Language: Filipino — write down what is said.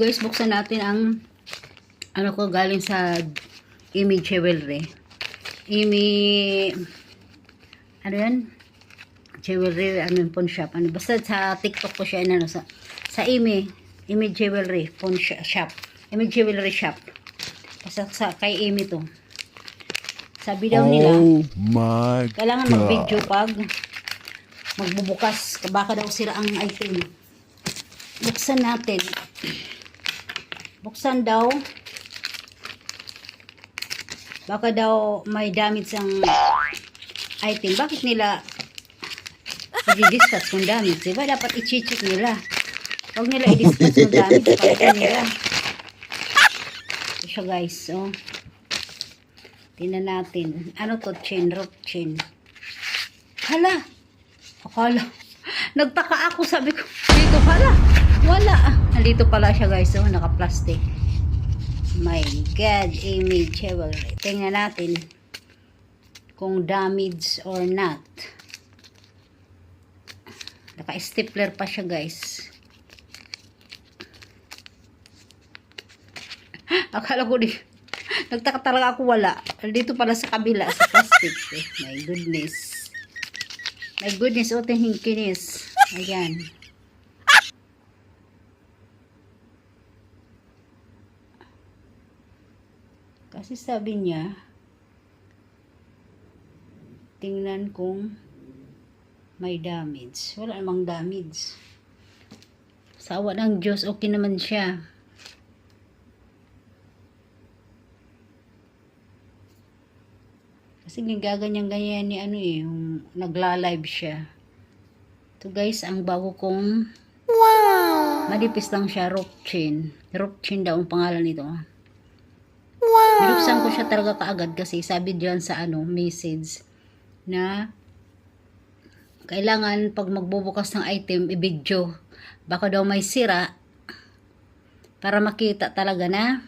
guys, buksan natin ang ano ko galing sa Imi Jewelry. Ano yan? Jewelry, ano yung pawn shop. Ano, basta sa TikTok ko siya, ano, sa Imi Jewelry, pawn shop. Imi Jewelry shop. Basta kay Imi to. Sabi daw nila, kailangan mag-video pag magbubukas. Baka daw sira ang item. Buksan natin. Buksan daw. Baka daw may damage ang item. Bakit nila i-discuss kung damage? Diba? Dapat i-check nila. Huwag nila i-discuss kung damage. Pakita nila. Ito siya guys. So, tingnan natin. Ano to? Chain. Rope chain. Hala! Akala. Nagtaka ako. Sabi ko, dito pala. Wala. Nandito pala siya guys. So, naka-plastic. My God. Imi Jewelry. Tingnan natin kung damage or not. Naka-stapler pa siya guys. Akala ko di. Nagtaka talaga ako wala. Dito pala sa kabila sa plastic. My goodness. My goodness. O hingkinis. Ayan. Kasi sabi niya, tingnan kung may damage. Wala namang damage. Sawa ng Diyos, okay naman siya. Kasi gaganyan-ganyan ni ano eh, yung nagla-live siya. Ito guys, ang bago kong manipis lang siya, rope chain. Rope chain daw ang pangalan nito. Binuksan ko siya talaga kaagad kasi sabi diyan sa ano, message na kailangan pag magbubukas ng item, i-video. Baka daw may sira para makita talaga na